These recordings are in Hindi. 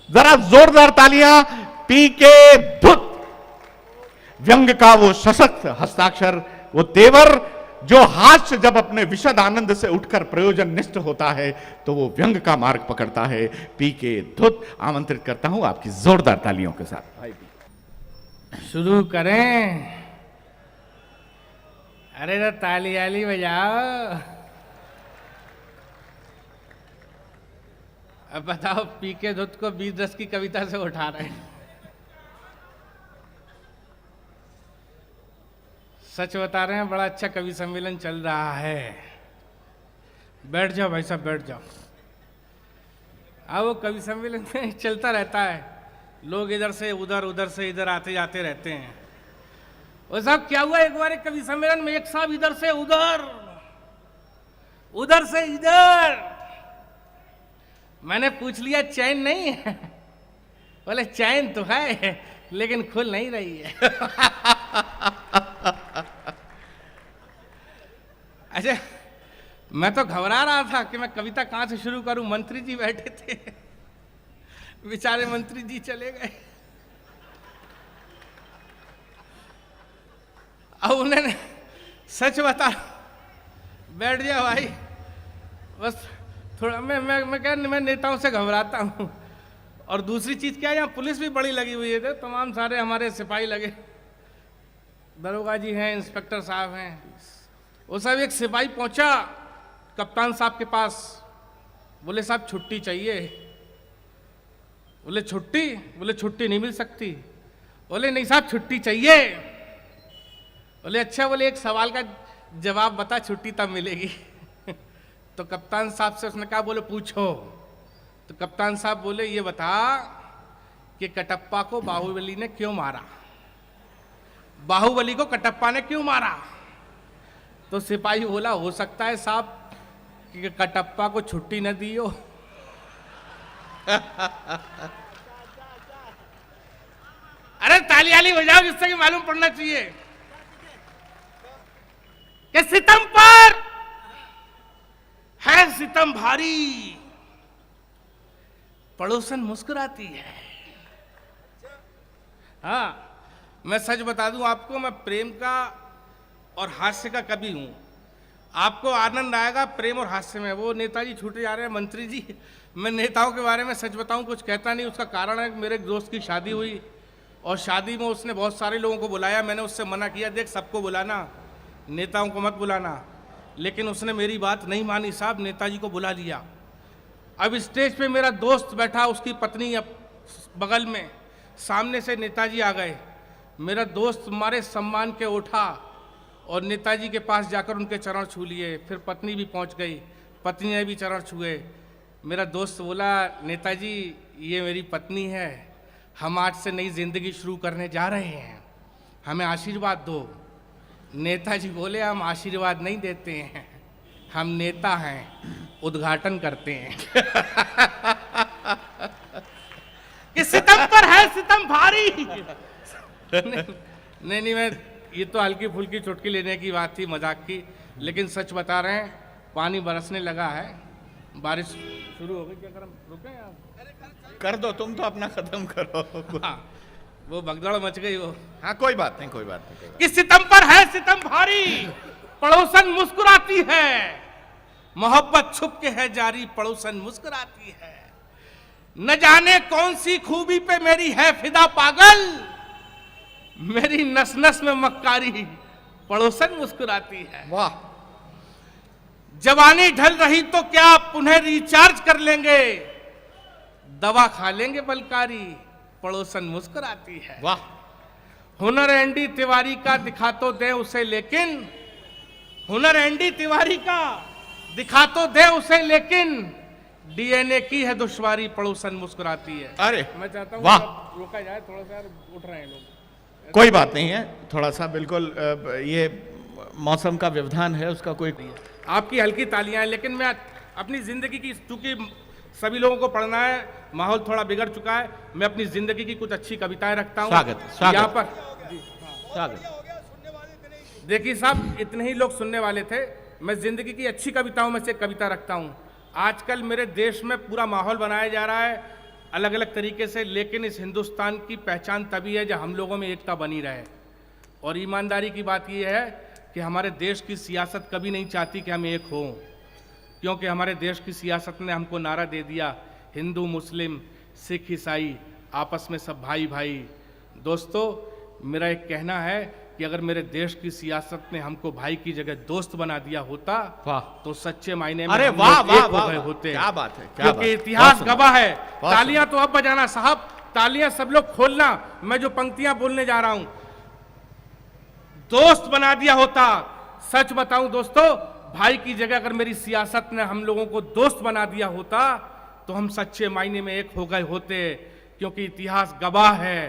जरा जोरदार तालियां पी के धुत। व्यंग का वो सशक्त हस्ताक्षर, वो तेवर जो हास्य जब अपने विशद आनंद से उठकर प्रयोजन निष्ठ होता है तो वो व्यंग का मार्ग पकड़ता है। पी के धुत आमंत्रित करता हूं आपकी जोरदार तालियों के साथ। शुरू करें? अरे तो ताली आली बजाओ। अब बताओ, पी के धुत को 20 रस की कविता से उठा रहे हैं। सच बता रहे हैं, बड़ा अच्छा कवि सम्मेलन चल रहा है। बैठ जाओ भाई साहब, बैठ जाओ। अब वो कवि सम्मेलन में चलता रहता है, लोग इधर से उधर, उधर से इधर आते जाते रहते हैं। वो साहब क्या हुआ, एक बार एक कवि सम्मेलन में एक साहब इधर से उधर, उधर से इधर। मैंने पूछ लिया चैन नहीं है? बोले चैन तो है लेकिन खुल नहीं रही है। अच्छा, मैं तो घबरा रहा था कि मैं कविता कहां से शुरू करूं। मंत्री जी बैठे थे, बेचारे मंत्री जी चले गए। अब उन्होंने सच बता, बैठ जाओ भाई, बस थोड़ा मैं नेताओं से घबराता हूं। और दूसरी चीज क्या है, यहाँ पुलिस भी बड़ी लगी हुई है, तमाम सारे हमारे सिपाही लगे, दरोगा जी हैं, इंस्पेक्टर साहब हैं। वो सब, एक सिपाही पहुंचा कप्तान साहब के पास, बोले साहब छुट्टी चाहिए। बोले छुट्टी? बोले छुट्टी नहीं मिल सकती। बोले नहीं साहब छुट्टी चाहिए। बोले अच्छा, बोले एक सवाल का जवाब बता, छुट्टी तब मिलेगी। तो कप्तान साहब से उसने कहा, बोले पूछो। तो कप्तान साहब बोले ये बता कि कटप्पा को बाहुबली ने क्यों मारा? बाहुबली को कटप्पा ने क्यों मारा? तो सिपाही बोला हो सकता है साहब कि कटप्पा को छुट्टी न दी हो। अरे ताली आली बजाओ जिससे कि मालूम पड़ना चाहिए कि सितम पर है सितम भारी, पड़ोसन मुस्कुराती है। हाँ, मैं सच बता दूं आपको, मैं प्रेम का और हास्य का कवि हूं। आपको आनंद आएगा प्रेम और हास्य में। वो नेताजी छूटे जा रहे हैं, मंत्री जी। मैं नेताओं के बारे में सच बताऊं कुछ कहता नहीं। उसका कारण है कि मेरे एक दोस्त की शादी हुई और शादी में उसने बहुत सारे लोगों को बुलाया। मैंने उससे मना किया, देख सबको बुलाना, नेताओं को मत बुलाना। लेकिन उसने मेरी बात नहीं मानी साहब, नेताजी को बुला लिया। अब स्टेज पे मेरा दोस्त बैठा, उसकी पत्नी अब बगल में, सामने से नेताजी आ गए। मेरा दोस्त हमारे सम्मान के उठा और नेताजी के पास जाकर उनके चरण छू लिए। फिर पत्नी भी पहुंच गई, पत्नी ने भी चरण छुए। मेरा दोस्त बोला, नेताजी ये मेरी पत्नी है, हम आज से नई जिंदगी शुरू करने जा रहे हैं, हमें आशीर्वाद दो। नेताजी बोले, हम आशीर्वाद नहीं देते हैं, हम नेता हैं, उद्घाटन करते हैं। कि सितम पर है सितम भारी। नहीं, मैं ये तो हल्की फुल्की चुटकी लेने की बात थी, मजाक की। लेकिन सच बता रहे हैं, पानी बरसने लगा है, बारिश शुरू हो गई। क्या करें, रुके आप? कर दो, तुम तो अपना खत्म करो। हाँ, वो भगदड़ मच गई वो। हाँ, कोई बात नहीं, कोई बात नहीं। कि सितम पर है सितम भारी, पड़ोसन मुस्कुराती है, मोहब्बत छुप के है जारी, पड़ोसन मुस्कुराती है। न जाने कौन सी खूबी पे मेरी है फिदा पागल, मेरी नस नस में मक्कारी, पड़ोसन मुस्कुराती है। वाह। जवानी ढल रही तो क्या पुनः रिचार्ज कर लेंगे, दवा खा लेंगे बलकारी, पड़ोसन मुस्कुराती है। वाह। हुनर एंडी तिवारी का दिखा तो दे उसे लेकिन, हुनर एंडी तिवारी का दिखा तो दे उसे लेकिन, डीएनए की है दुश्वारी, पड़ोसन मुस्कुराती है। अरे मैं चाहता हूँ वाह, रोका जाए थोड़ा सा, उठ रहे हैं लोग। कोई बात नहीं है, थोड़ा सा बिल्कुल ये मौसम का व्यवधान है, उसका कोई आपकी हल्की तालियां हैं। लेकिन मैं अपनी जिंदगी की, चूंकि सभी लोगों को पढ़ना है, माहौल थोड़ा बिगड़ चुका है, मैं अपनी जिंदगी की कुछ अच्छी कविताएं रखता हूं। स्वागत यहाँ पर स्वागत। देखिए साहब, इतने ही लोग सुनने वाले थे। मैं जिंदगी की अच्छी कविताओं में से कविता रखता हूं। आजकल मेरे देश में पूरा माहौल बनाया जा रहा है अलग अलग तरीके से, लेकिन इस हिंदुस्तान की पहचान तभी है जब हम लोगों में एकता बनी रहे। और ईमानदारी की बात यह है कि हमारे देश की सियासत कभी नहीं चाहती कि हम एक हों, क्योंकि हमारे देश की सियासत ने हमको नारा दे दिया, हिंदू मुस्लिम सिख ईसाई आपस में सब भाई भाई। दोस्तों, मेरा एक कहना है कि अगर मेरे देश की सियासत ने हमको भाई की जगह दोस्त बना दिया होता, वाह, तो सच्चे मायने में अरे हम वाह लोग वाह एक हो वाह गए वाह, होते। क्या बात है, क्या क्योंकि बात है। इतिहास बहुत गवाह है। बहुत तालियां तो अब बजाना साहब, तालियां सब लोग खोलना। मैं जो पंक्तियां बोलने जा रहा हूं, दोस्त बना दिया होता। सच बताऊं दोस्तों, भाई की जगह अगर मेरी सियासत ने हम लोगों को दोस्त बना दिया होता, तो हम सच्चे मायने में एक हो गए होते। क्योंकि इतिहास गवाह है,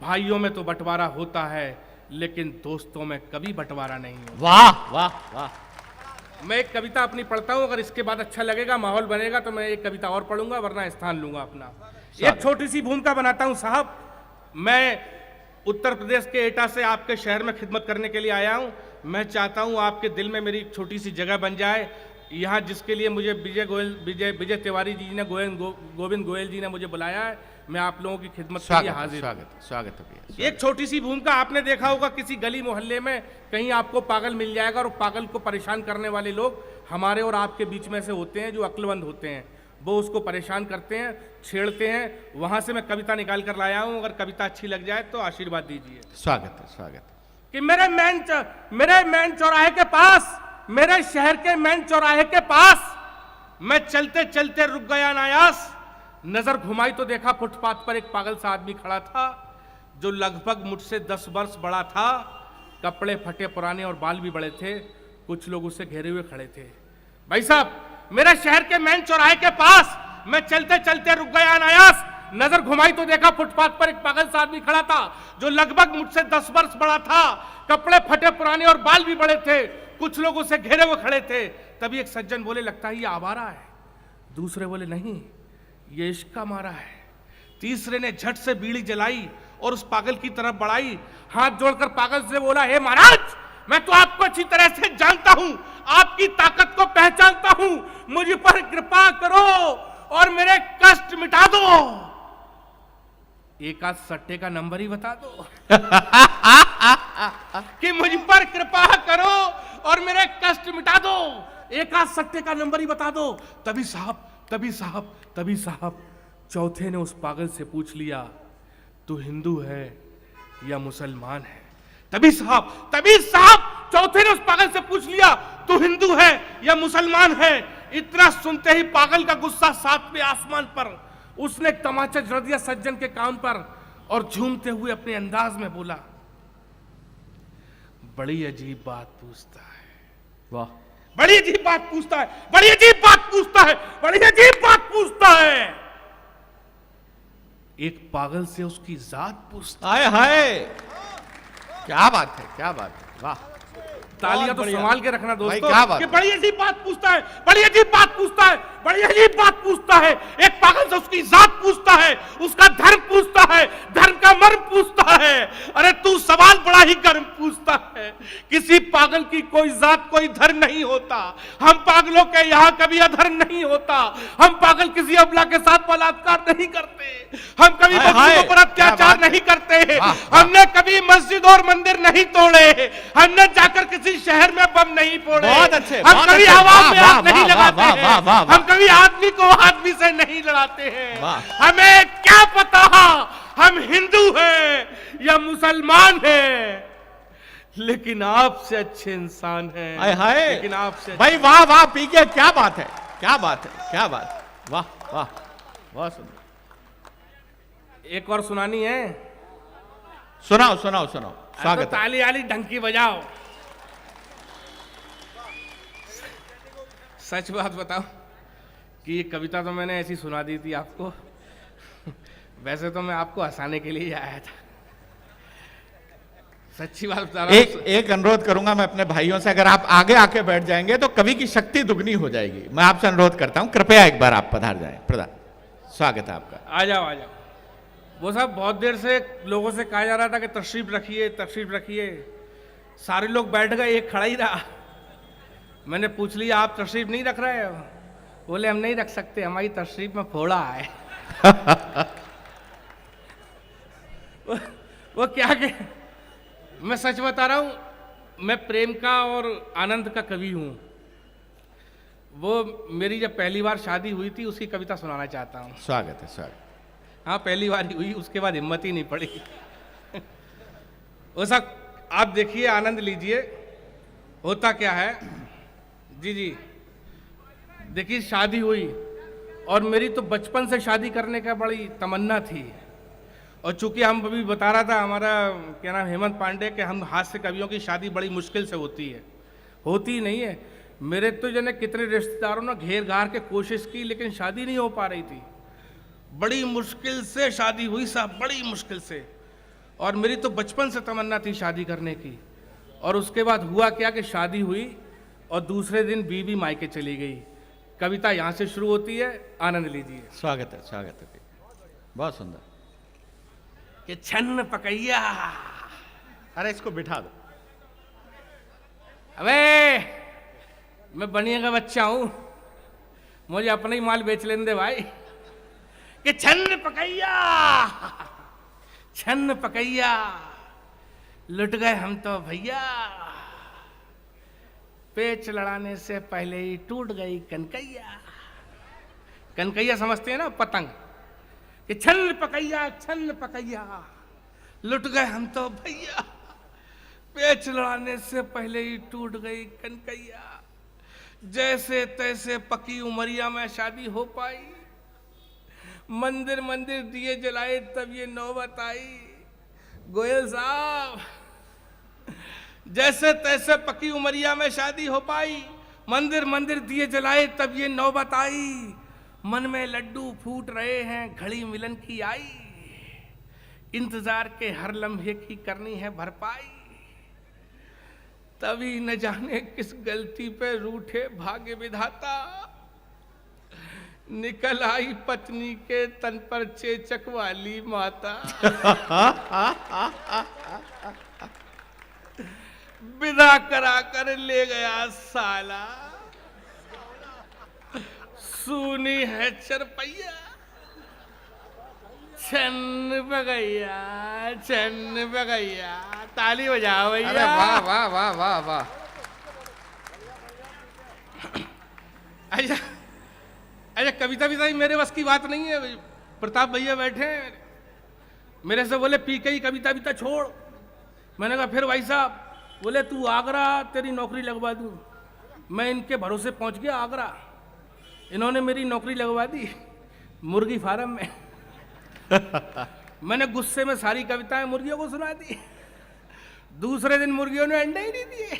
भाइयों में तो बंटवारा होता है, लेकिन दोस्तों में कभी बंटवारा नहीं होता। वाह वाह वाह। मैं एक कविता अपनी पढ़ता हूं, अगर इसके बाद अच्छा लगेगा, माहौल बनेगा, तो मैं एक कविता और पढ़ूंगा, वरना स्थान लूंगा अपना। एक छोटी सी भूमिका बनाता हूं साहब। मैं उत्तर प्रदेश के एटा से आपके शहर में खिदमत करने के लिए आया हूं। मैं चाहता हूं आपके दिल में मेरी एक छोटी सी जगह बन जाए। यहाँ जिसके लिए मुझे विजय तिवारी जी ने, गोविंद गोयल जी ने मुझे बुलाया है, मैं आप लोगों की खिदमत के लिए हाजिर हूं। स्वागत है। एक छोटी सी भूमिका, आपने देखा होगा किसी गली मोहल्ले में कहीं आपको पागल मिल जाएगा, और पागल को परेशान करने वाले लोग हमारे और आपके बीच में से होते हैं, जो अक्लमंद होते हैं। वो उसको परेशान करते हैं, छेड़ते हैं। वहां से मैं कविता निकाल कर लाया हूं, अगर कविता अच्छी लग जाए तो आशीर्वाद दीजिए। स्वागत है, स्वागत है। कि मेरे मेन चौराहे के पास, मेरे शहर के मेन चौराहे के पास, मैं चलते चलते रुक गया नायास। नजर घुमाई तो देखा फुटपाथ पर एक पागल सा आदमी खड़ा था, जो लगभग मुझसे 10 वर्ष बड़ा था। कपड़े फटे पुराने और बाल भी बड़े थे। कुछ लोग उसे घेरे हुए खड़े थे। भाई साहब, मेरे शहर के मेन चौराहे के पास मैं चलते चलते रुक गया अनायास। नजर घुमाई तो देखा फुटपाथ पर एक पागल सा आदमी खड़ा था, जो लगभग मुझसे 10 वर्ष बड़ा था। कपड़े फटे पुराने और बाल भी बड़े थे। कुछ लोग उसे घेरे हुए खड़े थे। तभी एक सज्जन बोले, लगता है ये आवारा है। दूसरे बोले, नहीं, ये इश्क का मारा है। तीसरे ने झट से बीड़ी जलाई और उस पागल की तरफ बढ़ाई। हाथ जोड़कर पागल से बोला, हे महाराज, मैं तो आपको अच्छी तरह से जानता हूं, आपकी ताकत को पहचानता हूं। मुझ पर कृपा करो और मेरे कष्ट मिटा दो। एक आध सट्टे का नंबर ही बता दो कि मुझ पर कृपा करो और मेरे कष्ट मिटा दो। एक आध सट्टे का नंबर ही बता दो। तभी साहब चौथे ने उस पागल से पूछ लिया, तू हिंदू है या मुसलमान है? तभी साहब चौथे ने उस पागल से पूछ लिया, तू हिंदू है या मुसलमान है? इतना सुनते ही पागल का गुस्सा 7वें आसमान पर। उसने एक तमाचा जड़ दिया सज्जन के कान पर और झूमते हुए अपने अंदाज में बोला, बड़ी अजीब बात पूछता है। वाह, बड़ी अजीब बात पूछता है, बड़ी अजीब बात पूछता है, बड़ी अजीब बात पूछता है। एक पागल से उसकी जात पूछता। हाय हाय, क्या बात है, क्या बात है। वाह, तालियां तो संभाल के रखना दोस्तों। क्या बात कि बड़ी अजीब बात पूछता है, बड़ी अजीब बात पूछता है, बड़ी अजीब बात पूछता है। एक पागल से उसकी जात पूछता है, उसका धर्म पूछता है, धर्म का मर्म पूछता है। अरे तू सवाल बड़ा ही गर्म पूछता है। किसी पागल की कोई जात कोई धर्म नहीं होता। हम पागलों के यहाँ कभी अधर्म नहीं होता। हम पागल किसी अबला के साथ बलात्कार नहीं करते। हम कभी बच्चों पर अत्याचार नहीं करते। हमने कभी मस्जिद और मंदिर नहीं तोड़े। हमने जाकर किसी शहर में बम नहीं फोड़े। बहुत अच्छे, हम कभी आवाज में आग नहीं लगाते हैं। वाह, वाह, वाह। हम कभी आदमी को आदमी से नहीं लड़ाते हैं। वाह। हमें क्या पता हम हिंदू हैं या मुसलमान हैं, लेकिन आपसे अच्छे इंसान हैं। हाय हाय, लेकिन आपसे भाई वाह वाह, पीके, क्या बात है, क्या बात है, क्या बात। वाह वाह, बहुत सुंदर। एक और सुनानी है। सुनाओ सुनाओ सुनाओ। तो स्वागत है। ताली वाली ढंकी बजाओ। सच बात बताओ कि ये कविता तो मैंने ऐसी सुना दी थी आपको। वैसे तो मैं आपको हंसाने के लिए आया था। सच्ची बात बता रहा हूं। एक अनुरोध करूंगा मैं अपने भाइयों से, अगर आप आगे आके बैठ जाएंगे तो कवि की शक्ति दुगनी हो जाएगी। मैं आपसे अनुरोध करता हूं, कृपया एक बार आप पधार जाएं। प्रधान, स्वागत है आपका। आ जाओ आ जाओ। वो साहब, बहुत देर से लोगों से कहा जा रहा था कि तशरीफ रखिए, तशरीफ रखिए। सारे लोग बैठ गए, एक खड़ा ही रहा। मैंने पूछ लिया, आप तशरीफ नहीं रख रहे हो? बोले, हम नहीं रख सकते, हमारी तशरीफ में फोड़ा है। वो क्या के, मैं सच बता रहा हूं, मैं प्रेम का और आनंद का कवि हूं। वो मेरी जब पहली बार शादी हुई थी उसकी कविता सुनाना चाहता हूं। स्वागत है, स्वागत। हाँ, पहली बार ही हुई, उसके बाद हिम्मत ही नहीं पड़ी। वैसा आप देखिए, आनंद लीजिए। होता क्या है जी जी, देखिए शादी हुई और मेरी तो बचपन से शादी करने का बड़ी तमन्ना थी। और चूंकि हम अभी बता रहा था हमारा क्या नाम हेमंत पांडे के, हम हास्य कवियों की शादी बड़ी मुश्किल से होती है, होती ही नहीं है। मेरे तो जने कितने रिश्तेदारों ने घेर घार के कोशिश की लेकिन शादी नहीं हो पा रही थी। बड़ी मुश्किल से शादी हुई साहब, बड़ी मुश्किल से। और मेरी तो बचपन से तमन्ना थी शादी करने की। और उसके बाद हुआ क्या कि शादी हुई और दूसरे दिन बीवी मायके चली गई। कविता यहाँ से शुरू होती है, आनंद लीजिए। स्वागत है, स्वागत है, बहुत सुंदर। कि छन्न पकैया, अरे इसको बिठा दो। अबे मैं बनिया का बच्चा हूं, मुझे अपना ही माल बेच लेने दे भाई। कि छन्न पकैया, छन्न पकैया, लुट गए हम तो भैया, पेच लड़ाने से पहले ही टूट गई कनकैया। कनकैया समझते हैं ना, पतंग। कि छन्न पकैया, छन्न पकैया, लुट गए हम तो भैया, पेच लड़ाने से पहले ही टूट गई कनकैया। जैसे तैसे पकी उमरिया में शादी हो पाई, मंदिर मंदिर दिए जलाए तब ये नौबत आई। गोयल साहब, जैसे तैसे पकी उमरिया में शादी हो पाई, मंदिर मंदिर दिए जलाए तब ये नौबत आई। मन में लड्डू फूट रहे हैं, घड़ी मिलन की आई, इंतजार के हर लम्हे की करनी है भरपाई। तभी न जाने किस गलती पे रूठे भाग्य विधाता, निकल आई पत्नी के तन पर चेचक वाली माता। विदा करा कर ले गया साला, सुनी है चरपैया। छन्न बगैया, छन्न बगैया, ताली बजाओ भैया। अरे वाह वाह वाह वाह वाह। अच्छा अच्छा, कविता भी सही मेरे बस की बात नहीं है। प्रताप भैया बैठे मेरे से बोले पी के ही कविता विता छोड़। मैंने कहा फिर भाई साहब? बोले तू आगरा, तेरी नौकरी लगवा दूं। मैं इनके भरोसे पहुंच गया आगरा, इन्होंने मेरी नौकरी लगवा दी मुर्गी फार्म में। मैंने गुस्से में सारी कविताएं मुर्गियों को सुना दी। दूसरे दिन मुर्गियों ने अंडे ही नहीं दिए।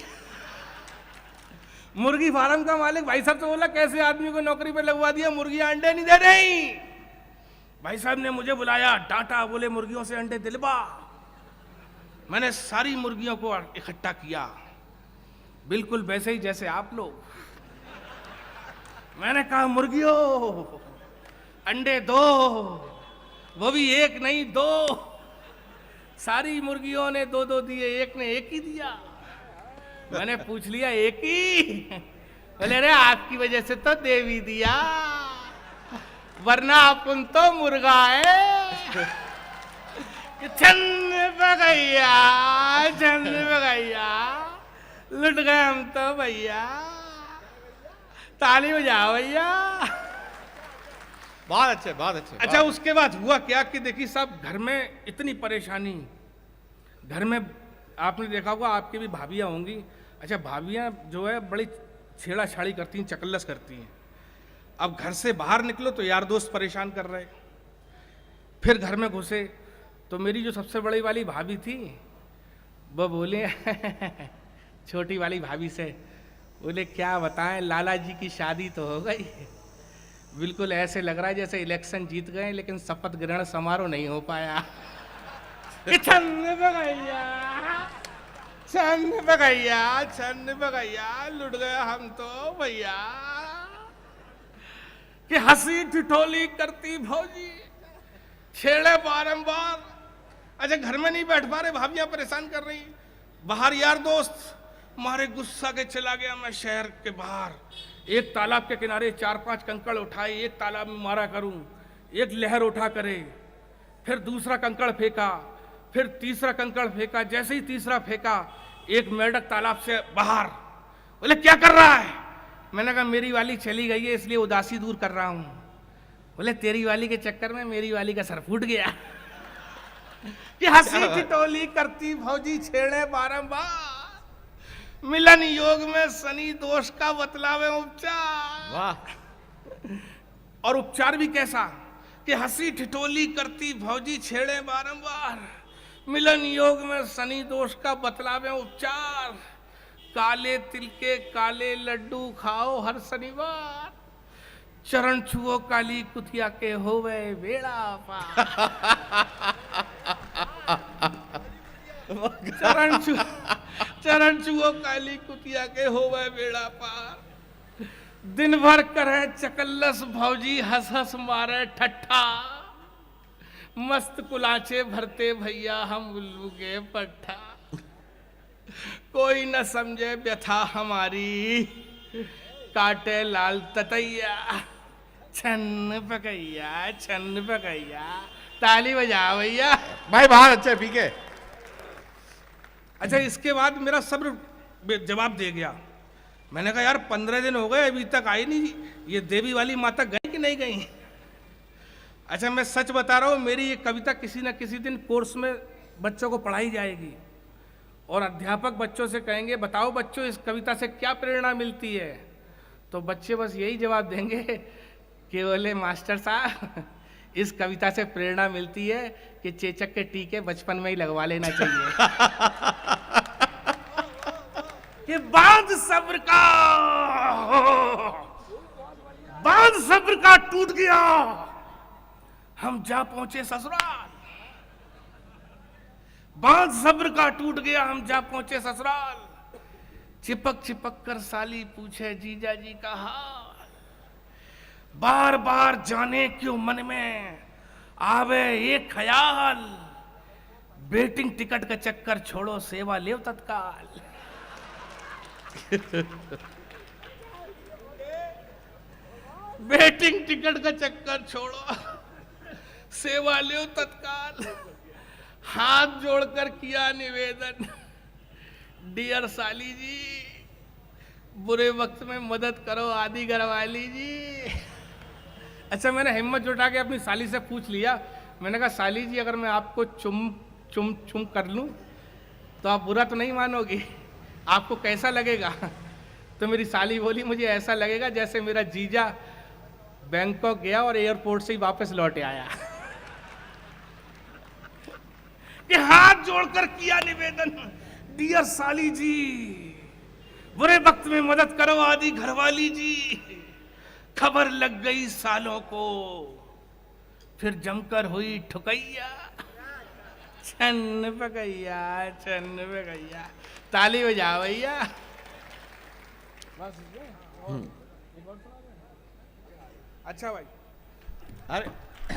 मुर्गी फार्म का मालिक भाई साहब से बोला कैसे आदमी को नौकरी पे लगवा दिया, मुर्गियां अंडे नहीं दे रही। भाई साहब ने मुझे बुलाया, डांटा, बोले मुर्गियों से अंडे दिलवा। मैंने सारी मुर्गियों को इकट्ठा किया, बिल्कुल वैसे ही जैसे आप लोग। मैंने कहा मुर्गियों अंडे दो, वो भी एक नहीं दो। सारी मुर्गियों ने दो दो दिए, एक ने एक ही दिया। मैंने पूछ लिया एक ही? बोले अरे आपकी वजह से तो देवी दिया, वरना अपन तो मुर्गा है। छन्न बगैया, छन्न बगैया, लुट गए हम तो भैया। ताली बजाओ भैया। बहुत अच्छे, बहुत अच्छे। अच्छा, उसके बाद हुआ क्या कि देखिए साहब, घर में इतनी परेशानी। घर में आपने देखा होगा, आपकी भी भाभियाँ होंगी। अच्छा, भाभियाँ जो है बड़ी छेड़ा छाड़ी करती हैं, चकल्लस करती हैं। अब घर से बाहर निकलो तो यार दोस्त परेशान कर रहे। फिर घर में घुसे तो मेरी जो सबसे बड़ी वाली भाभी थी वो बोले छोटी वाली भाभी से, बोले क्या बताएं, लाला जी की शादी तो हो गई, बिल्कुल ऐसे लग रहा है जैसे इलेक्शन जीत गए लेकिन शपथ ग्रहण समारोह नहीं हो पाया। छन्न बगैया, छन्न बगैया, छन्न बगैया, लुट गए हम तो भैया। कि हंसी ठिठोली करती भौजी, छेड़े बारंबार। अच्छा, घर में नहीं बैठ पा रहे, भाभियां परेशान कर रही। बाहर यार दोस्त मारे गुस्सा के चला गया मैं शहर के बाहर। एक तालाब के किनारे 4-5 कंकड़ उठाए, एक तालाब में मारा करूं, एक लहर उठा करे, फिर दूसरा कंकड़ फेंका, फिर तीसरा कंकड़ फेंका। जैसे ही तीसरा फेंका, एक मेंढक तालाब से बाहर। बोले क्या कर रहा है? मैंने कहा मेरी वाली चली गई है इसलिए उदासी दूर कर रहा हूं। बोले तेरी वाली के चक्कर में मेरी वाली का सर फूट गया। कि हंसी ठिठोली करती भौजी छेड़े बारंबार, मिलन योग में शनि दोष का बतलावे उपचार। वाह। और उपचार भी कैसा कि हंसी ठिठोली करती भौजी छेड़े बारंबार, मिलन योग में शनि दोष का बतलावे उपचार। काले तिल के काले लड्डू खाओ हर शनिवार, चरण छुओ काली कुतिया के होवे बेड़ा पार। चरण छुओ काली कुतिया के होवे बेड़ा पार। दिन भर करे चकल्लस भौजी हंस हंस मारे ठट्ठा, मस्त कुलाचे भरते भैया हम उल्लू के पट्ठा। कोई न समझे व्यथा हमारी, काटे लाल ततैया, छन्न पकैया। ताली बजाओ भैया। भाई बाहर अच्छे पीके। अच्छा, इसके बाद मेरा सब्र जवाब दे गया। मैंने कहा यार 15 दिन हो गए अभी तक आई नहीं, ये देवी वाली माता गई कि नहीं गई? अच्छा, मैं सच बता रहा हूँ, मेरी ये कविता किसी न किसी दिन कोर्स में बच्चों को पढ़ाई जाएगी और अध्यापक बच्चों से कहेंगे बताओ बच्चों इस कविता से क्या प्रेरणा मिलती है। तो बच्चे बस यही जवाब देंगे कि बोले मास्टर साहब इस कविता से प्रेरणा मिलती है कि चेचक के टीके बचपन में ही लगवा लेना चाहिए। ये बांध सब्र का टूट गया, हम जा पहुंचे ससुराल। बांध सब्र का टूट गया, हम जा पहुंचे ससुराल। चिपक चिपक कर साली पूछे जीजा जी का हाल। बार बार जाने क्यों मन में आवे एक ख्याल, वेटिंग टिकट का चक्कर छोड़ो सेवा ले तत्काल। वेटिंग टिकट का चक्कर छोड़ो सेवा ले तत्काल। हाथ जोड़कर किया निवेदन, डियर साली जी बुरे वक्त में मदद करो आदि घरवाली जी। अच्छा, मैंने हिम्मत जुटा के अपनी साली से पूछ लिया। मैंने कहा साली जी अगर मैं आपको चुम कर लूं तो आप बुरा तो नहीं मानोगी, आपको कैसा लगेगा? तो मेरी साली बोली मुझे ऐसा लगेगा जैसे मेरा जीजा बैंकॉक गया और एयरपोर्ट से ही वापस लौटे आया। कि हाथ जोड़कर किया निवेदन, डियर साली जी बुरे वक्त में मदद करो आदि घरवाली जी। खबर लग गई सालों को फिर जमकर हुई ठुकैया, छन्न पकैया। ताली बजाओ भैया। अच्छा भाई, अरे